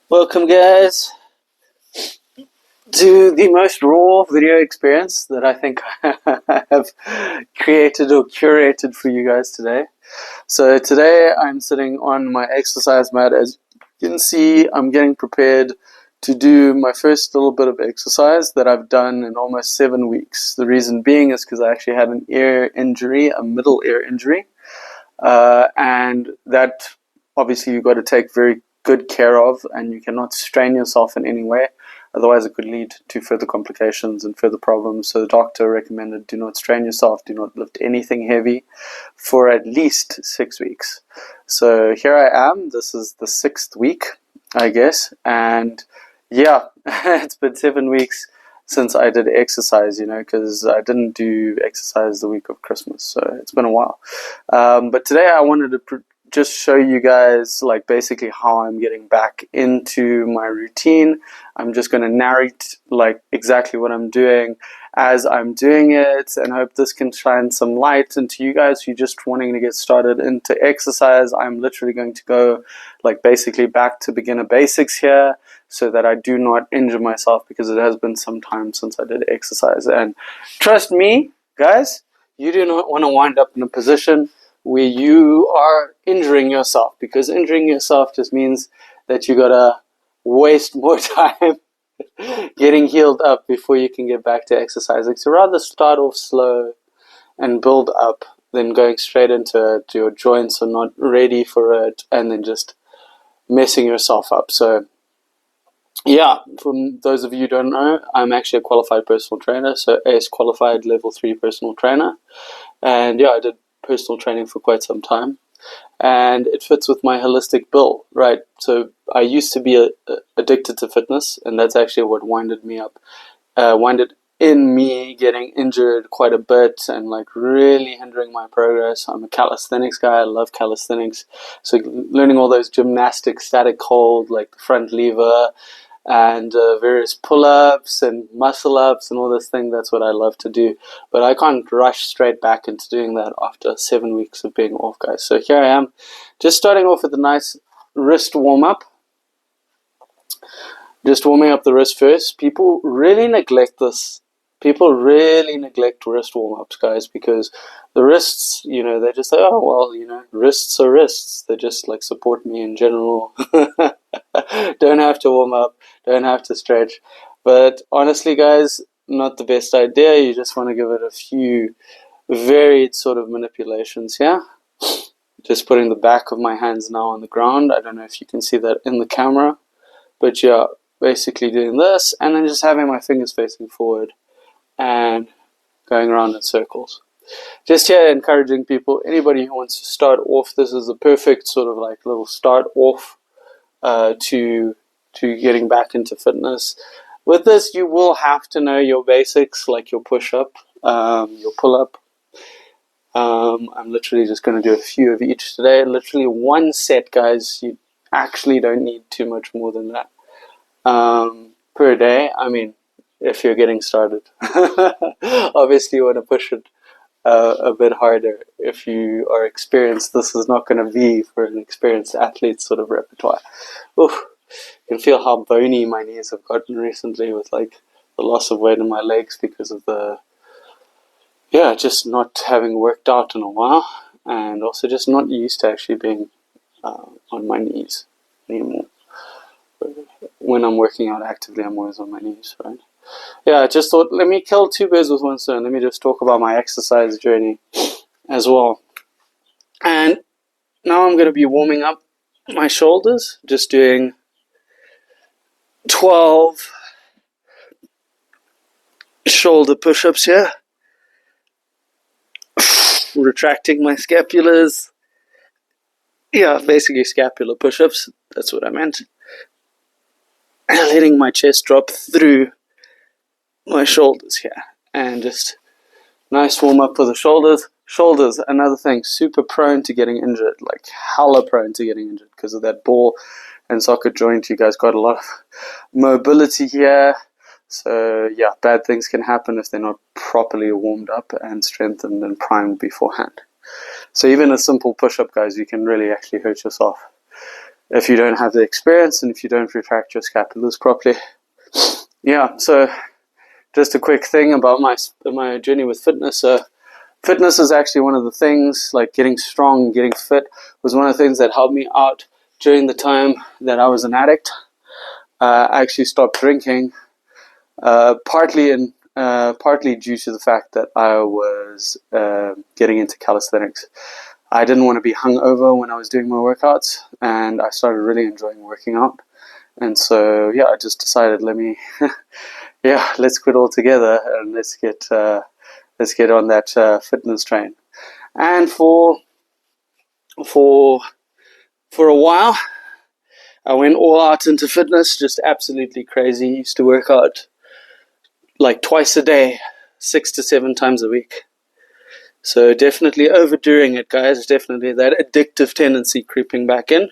Welcome, guys, to the most raw video experience that I think I have created or curated for you guys today. So, today I'm sitting on my exercise mat. As you can see, I'm getting prepared to do my first little bit of exercise that I've done in almost 7 weeks. The reason being is because I actually had an ear injury, a middle ear injury, and that obviously you've got to take very good care of, and you cannot strain yourself in any way. Otherwise, it could lead to further complications and further problems. So the doctor recommended do not strain yourself, do not lift anything heavy for at least 6 weeks. So here I am. This is the 6th week, I guess. And yeah, it's been 7 weeks since I did exercise, because I didn't do exercise the week of Christmas. So it's been a while. But today I wanted to just show you guys basically how I'm getting back into my routine. I'm just going to narrate exactly what I'm doing as I'm doing it, and hope this can shine some light into you guys who are just wanting to get started into exercise. I'm literally going to go basically back to beginner basics here so that I do not injure myself, because it has been some time since I did exercise. And trust me, guys, you do not want to wind up in a position where you are injuring yourself, because injuring yourself just means that you gotta waste more time getting healed up before you can get back to exercising. So rather start off slow and build up than going straight into it. Your joints are not ready for it, and then just messing yourself up. So yeah, for those of you who don't know, I'm actually a qualified personal trainer, so ACE qualified level 3 personal trainer. And yeah, I did personal training for quite some time, and it fits with my holistic bill, right? So I used to be addicted to fitness, and that's actually what winded in me getting injured quite a bit and really hindering my progress. I'm a calisthenics guy. I love calisthenics. So learning all those gymnastics, static hold, like the front lever, and various pull-ups and muscle-ups and all this thing. That's what I love to do. But I can't rush straight back into doing that after 7 weeks of being off, guys. So here I am, just starting off with a nice wrist warm-up. Just warming up the wrist first. People really neglect this. People really neglect wrist warm-ups, guys, because the wrists, they just say, oh, well, wrists are wrists. They just support me in general. Don't have to warm up, don't have to stretch. But honestly, guys, not the best idea. You just want to give it a few varied sort of manipulations here. Just putting the back of my hands now on the ground. I don't know if you can see that in the camera, but yeah, basically doing this, and then just having my fingers facing forward and going around in circles. Just here encouraging people, anybody who wants to start off, this is the perfect sort of little start off to getting back into fitness. With this, you will have to know your basics, like your push-up, your pull-up. I'm literally just going to do a few of each today. Literally one set, guys. You actually don't need too much more than that per day. I mean, if you're getting started. Obviously, you want to push it a bit harder if you are experienced. This is not going to be for an experienced athlete sort of repertoire. Oof. You can feel how bony my knees have gotten recently with the loss of weight in my legs because of just not having worked out in a while, and also just not used to actually being on my knees anymore. When I'm working out actively, I'm always on my knees, right? Yeah, I just thought, let me kill two birds with one stone. Let me just talk about my exercise journey as well. And now I'm going to be warming up my shoulders, just doing 12 shoulder push-ups here. Retracting my scapulars. Yeah, basically scapular push-ups. That's what I meant. And letting my chest drop through my shoulders here. And just nice warm-up for the shoulders. Shoulders, another thing, super prone to getting injured. Hella prone to getting injured because of that ball and socket joint. You guys got a lot of mobility here. So yeah, bad things can happen if they're not properly warmed up and strengthened and primed beforehand. So even a simple push-up, guys, you can really actually hurt yourself. if you don't have the experience and if you don't retract your scapulars properly. Yeah, so just a quick thing about my journey with fitness. Fitness is actually one of the things, like getting strong, getting fit, was one of the things that helped me out during the time that I was an addict. I actually stopped drinking, partly due to the fact that I was getting into calisthenics. I didn't want to be hungover when I was doing my workouts, and I started really enjoying working out. And so, yeah, I just decided, let's quit altogether and let's get on that fitness train. And for a while, I went all out into fitness, just absolutely crazy. Used to work out like twice a day, 6 to 7 times a week. So definitely overdoing it, guys. Definitely that addictive tendency creeping back in.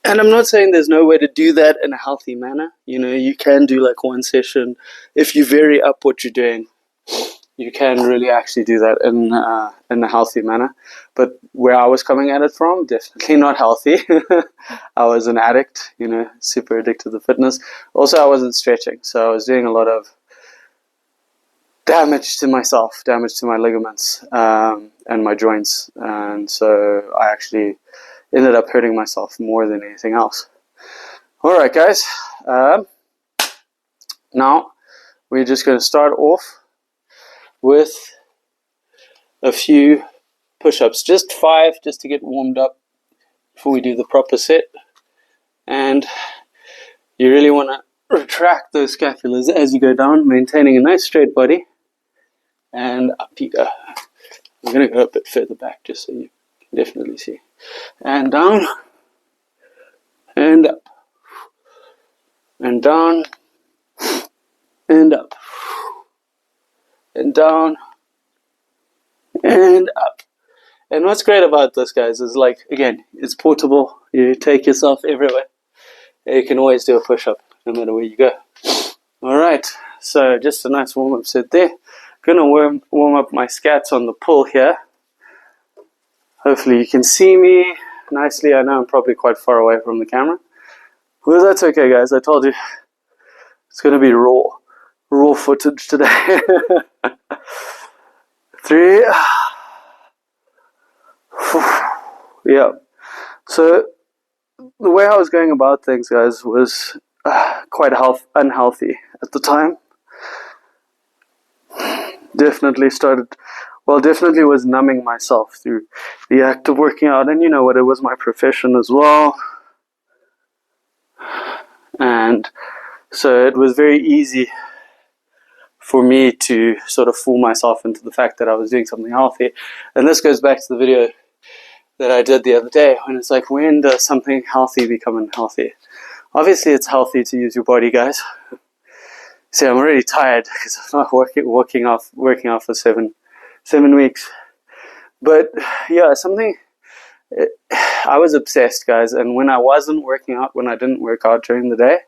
And I'm not saying there's no way to do that in a healthy manner. You know, you can do like one session. If you vary up what you're doing, you can really actually do that in a healthy manner. But where I was coming at it from, definitely not healthy. I was an addict, you know, super addicted to fitness. Also, I wasn't stretching, so I was doing a lot of damage to myself, damage to my ligaments and my joints. And so I actually ended up hurting myself more than anything else. All right, guys. Now, we're just going to start off with a few push-ups, just 5, just to get warmed up before we do the proper set. And you really want to retract those scapulars as you go down, maintaining a nice straight body. And up you go. I'm going to go a bit further back just so you can definitely see. And down, and up, and down, and up, and down, and up. And what's great about this, guys, is like, again, it's portable. You take yourself everywhere. You can always do a push-up no matter where you go. All right, so just a nice warm-up set there. Gonna warm up my scats on the pull here. Hopefully you can see me nicely. I know I'm probably quite far away from the camera. Well, that's okay, guys. I told you it's gonna be raw footage today. 3. Yeah. So the way I was going about things, guys, was quite unhealthy at the time. Definitely was numbing myself through the act of working out, and you know what, it was my profession as well. And so it was very easy for me to sort of fool myself into the fact that I was doing something healthy. And this goes back to the video that I did the other day, when it's like, when does something healthy become unhealthy? Obviously, it's healthy to use your body, guys. See, I'm already tired because I'm not working off for seven weeks. But yeah, I was obsessed, guys. And when I wasn't working out, when I didn't work out during the day,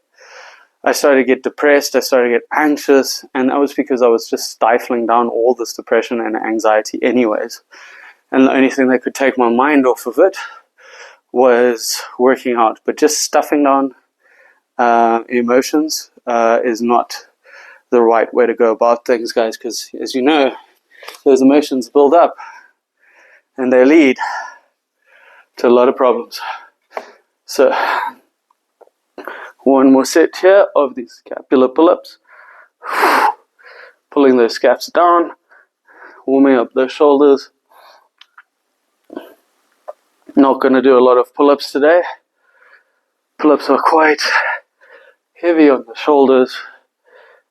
I started to get depressed. I started to get anxious, and that was because I was just stifling down all this depression and anxiety, anyways. And the only thing that could take my mind off of it was working out. But just stuffing down emotions is not the right way to go about things, guys, because as you know, those emotions build up and they lead to a lot of problems. So one more set here of these scapular pull-ups, pulling those scaps down, warming up those shoulders. Not going to do a lot of pull-ups today. Pull-ups are quite heavy on the shoulders.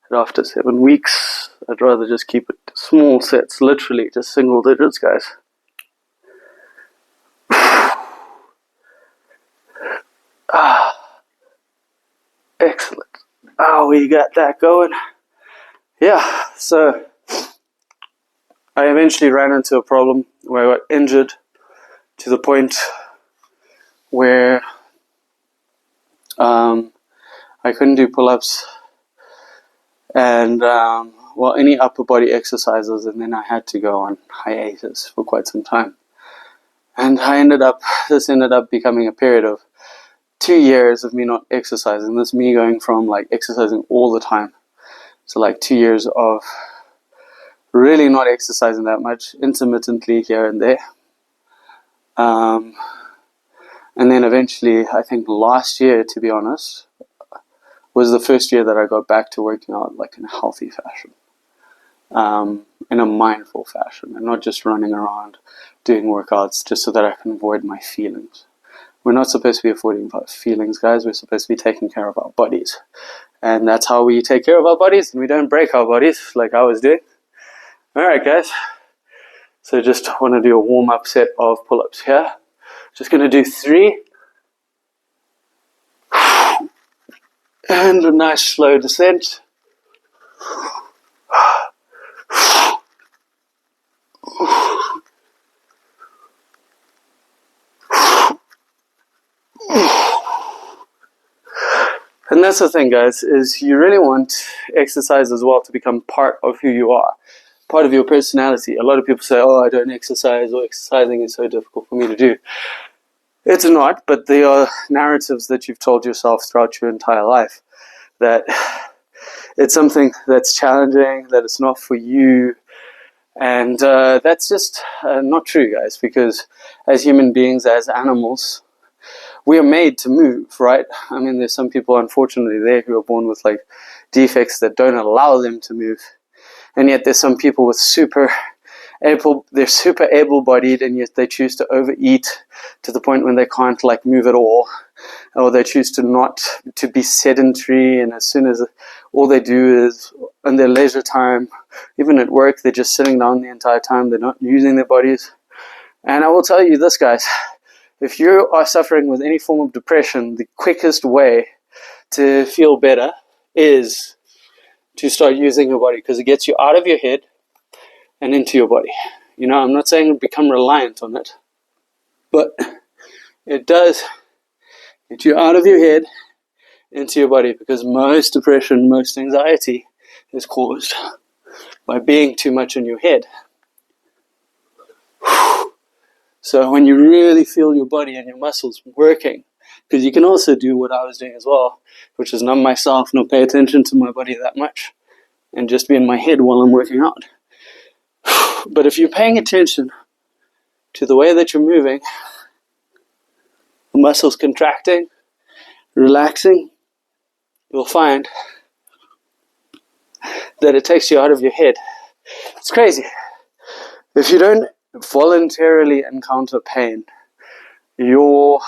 And after 7 weeks, I'd rather just keep it to small sets, literally just single digits, guys. Excellent. We got that going. Yeah, so I eventually ran into a problem where I got injured to the point where I couldn't do pull-ups and any upper body exercises, and then I had to go on hiatus for quite some time. And this ended up becoming a period of 2 years of me not exercising. This me going from like exercising all the time to like 2 years of really not exercising that much, intermittently here and there. And then eventually, I think last year, to be honest, was the first year that I got back to working out like in a healthy fashion, in a mindful fashion, and not just running around doing workouts just so that I can avoid my feelings. We're not supposed to be avoiding our feelings, guys. We're supposed to be taking care of our bodies. And that's how we take care of our bodies, and we don't break our bodies like I was doing. Alright, guys. So just want to do a warm-up set of pull-ups here. Just going to do 3. And a nice slow descent. And that's the thing, guys, is you really want exercise as well to become part of who you are, part of your personality. A lot of people say, oh, I don't exercise, or exercising is so difficult for me to do. It's not, but they are narratives that you've told yourself throughout your entire life, that it's something that's challenging, that it's not for you. And that's just not true, guys, because as human beings, as animals, we are made to move, right? I mean, there's some people, unfortunately, there who are born with like defects that don't allow them to move. And yet there's some people with they're super able-bodied, and yet they choose to overeat to the point when they can't like move at all, or they choose to be sedentary, and as soon as all they do is in their leisure time, even at work, they're just sitting down the entire time. They're not using their bodies. And I will tell you this, guys, if you are suffering with any form of depression, the quickest way to feel better is to start using your body, because it gets you out of your head and into your body. You know, I'm not saying become reliant on it, but it does get you out of your head into your body, because most depression, most anxiety is caused by being too much in your head. So when you really feel your body and your muscles working, because you can also do what I was doing as well, which is numb myself, not pay attention to my body that much, and just be in my head while I'm working out. But if you're paying attention to the way that you're moving, the muscles contracting, relaxing, you'll find that it takes you out of your head. It's crazy. If you don't voluntarily encounter pain, your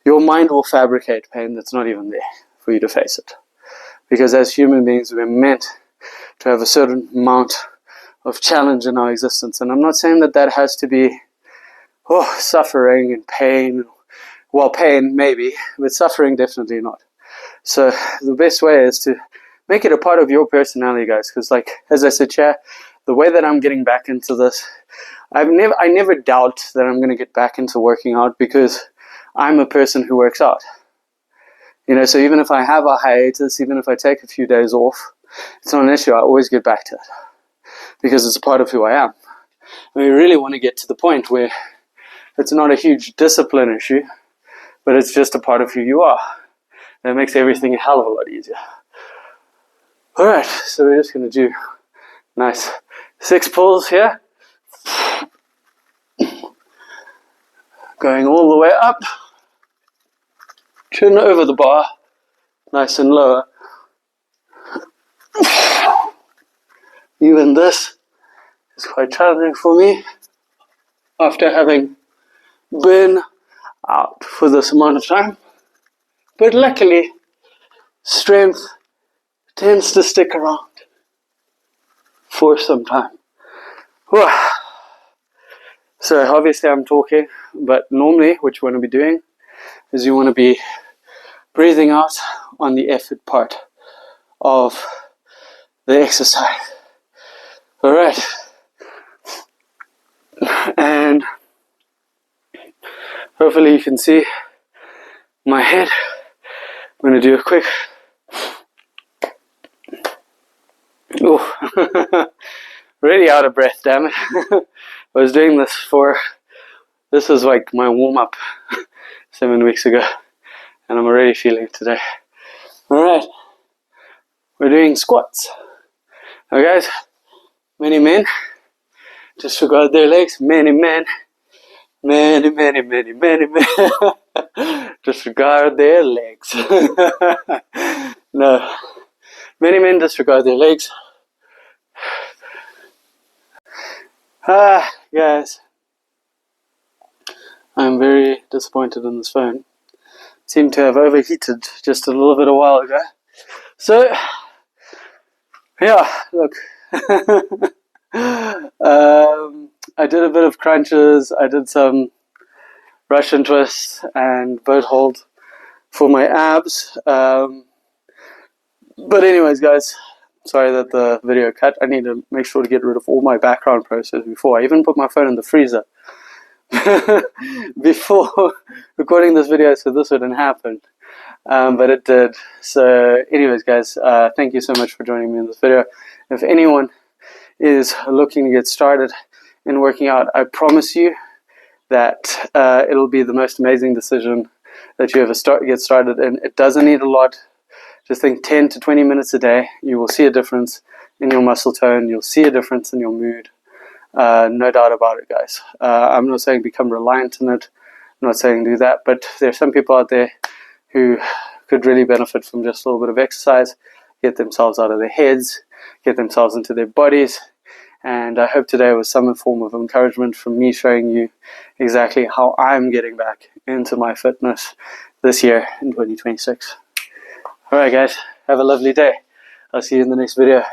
mind will fabricate pain that's not even there for you to face it. Because as human beings, we're meant to have a certain amount of challenge in our existence. And I'm not saying that has to be suffering and pain. Well, pain maybe, but suffering definitely not. So the best way is to make it a part of your personality, guys. Because like, as I said, the way that I'm getting back into this, I never doubt that I'm going to get back into working out, because I'm a person who works out. You know, so even if I have a hiatus, even if I take a few days off, it's not an issue. I always get back to it, because it's a part of who I am. And we really want to get to the point where it's not a huge discipline issue, but it's just a part of who you are. That makes everything a hell of a lot easier. Alright, so we're just going to do nice 6 pulls here. Going all the way up. Chin over the bar. Nice and lower. Even this is quite challenging for me after having been out for this amount of time. But luckily, strength tends to stick around for some time. So obviously I'm talking, but normally what you want to be doing is you want to be breathing out on the effort part of the exercise. Alright. And hopefully you can see my head. I'm going to do a quick... Really out of breath, damn it. I was doing this for This was like my warm-up 7 weeks ago, and I'm already feeling it today. Alright, we're doing squats. Now guys, many men disregard their legs. Many men disregard their legs. No, many men disregard their legs. Guys, I'm very disappointed in this phone. Seemed to have overheated just a little bit a while ago. So, yeah, look. I did a bit of crunches. I did some Russian twists and boat hold for my abs. But anyways, guys, sorry that the video cut. I need to make sure to get rid of all my background process before I even put my phone in the freezer. Before recording this video, so this wouldn't happen. But it did. So anyways, guys, thank you so much for joining me in this video. If anyone is looking to get started in working out, I promise you that it'll be the most amazing decision that you ever get started in. It doesn't need a lot. Just think 10 to 20 minutes a day. You will see a difference in your muscle tone. You'll see a difference in your mood. No doubt about it, guys. I'm not saying become reliant on it. I'm not saying do that. But there's some people out there who could really benefit from just a little bit of exercise, get themselves out of their heads, get themselves into their bodies. And I hope today was some form of encouragement from me showing you exactly how I'm getting back into my fitness this year in 2026. Alright guys, have a lovely day. I'll see you in the next video.